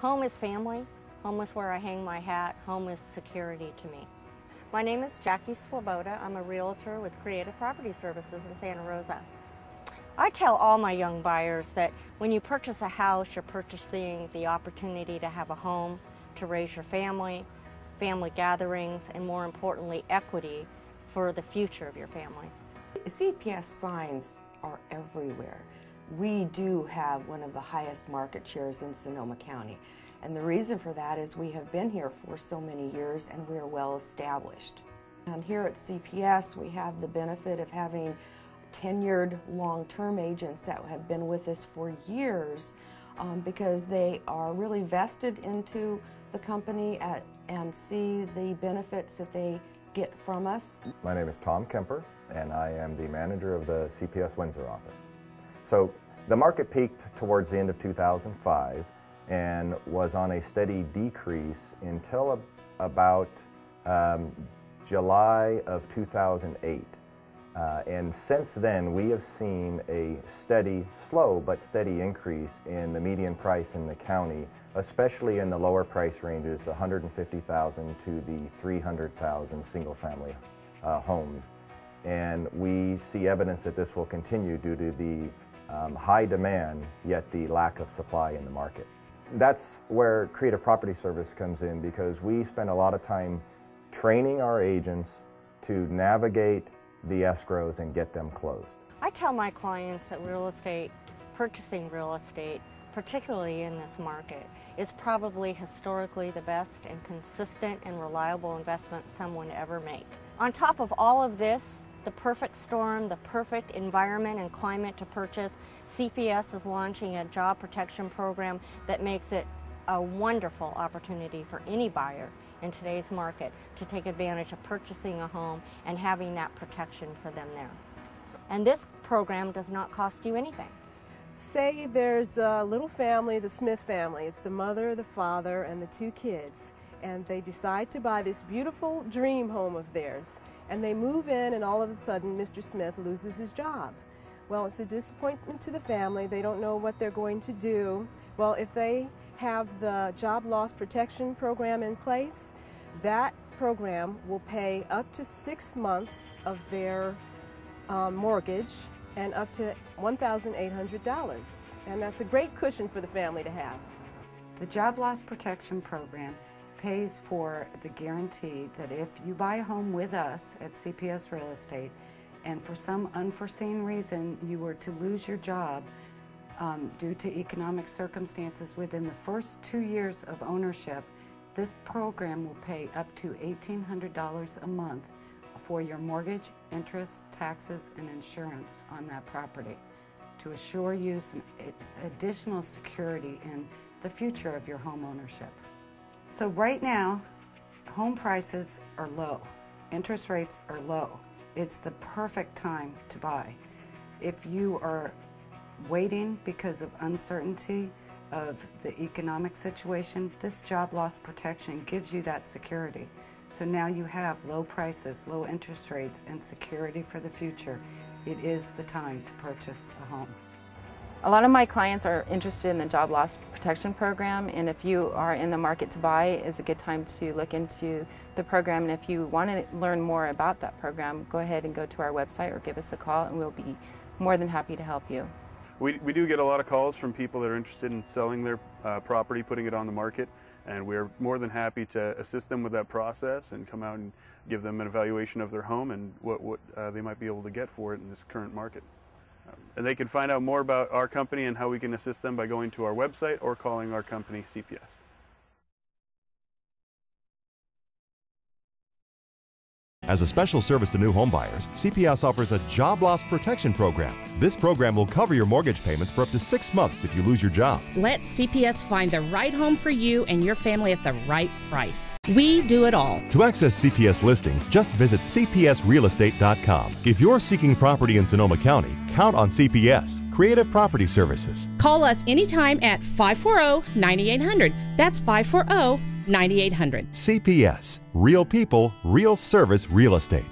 Home is family. Home is where I hang my hat. Home is security to me. My name is Jackie Swoboda. I'm a realtor with Creative Property Services in Santa Rosa. I tell all my young buyers that when you purchase a house, you're purchasing the opportunity to have a home, to raise your family, family gatherings, and more importantly, equity for the future of your family. CPS signs are everywhere. We do have one of the highest market shares in Sonoma County. And the reason for that is we have been here for so many years and we're well established. And here at CPS, we have the benefit of having tenured long-term agents that have been with us for years because they are really vested into the company and see the benefits that they get from us. My name is Tom Kemper, and I am the manager of the CPS Windsor office. So the market peaked towards the end of 2005 and was on a steady decrease until about July of 2008. And since then, we have seen a steady, slow but steady increase in the median price in the county, especially in the lower price ranges, the $150,000 to the $300,000 single-family homes. And we see evidence that this will continue due to the high demand, yet the lack of supply in the market. That's where Creative Property Service comes in, because we spend a lot of time training our agents to navigate the escrows and get them closed. I tell my clients that purchasing real estate, particularly in this market, is probably historically the best and consistent and reliable investment someone ever make. On top of all of this, the perfect storm, the perfect environment and climate to purchase, CPS is launching a job protection program that makes it a wonderful opportunity for any buyer in today's market to take advantage of purchasing a home and having that protection for them there. And this program does not cost you anything. Say there's a little family, the Smith family. It's the mother, the father, and the two kids. And they decide to buy this beautiful dream home of theirs. And they move in, and all of a sudden Mr. Smith loses his job. Well, it's a disappointment to the family. They don't know what they're going to do. Well, if they have the job loss protection program in place, that program will pay up to 6 months of their mortgage and up to $1,800. And that's a great cushion for the family to have. The job loss protection program pays for the guarantee that if you buy a home with us at CPS Real Estate and for some unforeseen reason you were to lose your job due to economic circumstances within the first 2 years of ownership, this program will pay up to $1,800 a month for your mortgage, interest, taxes, and insurance on that property to assure you some additional security in the future of your home ownership. So right now, home prices are low, interest rates are low. It's the perfect time to buy. If you are waiting because of uncertainty of the economic situation, this job loss protection gives you that security. So now you have low prices, low interest rates, and security for the future. It is the time to purchase a home. A lot of my clients are interested in the job loss protection program, and if you are in the market to buy, it's a good time to look into the program. And if you want to learn more about that program, go ahead and go to our website or give us a call, and we'll be more than happy to help you. We do get a lot of calls from people that are interested in selling their property, putting it on the market, and we're more than happy to assist them with that process and come out and give them an evaluation of their home and what they might be able to get for it in this current market. And they can find out more about our company and how we can assist them by going to our website or calling our company CPS. As a special service to new home buyers, CPS offers a job loss protection program. This program will cover your mortgage payments for up to 6 months if you lose your job. Let CPS find the right home for you and your family at the right price. We do it all. To access CPS listings, just visit cpsrealestate.com. If you're seeking property in Sonoma County, count on CPS, Creative Property Services. Call us anytime at 540-9800. That's 540-9800. CPS, real people, real service, real estate.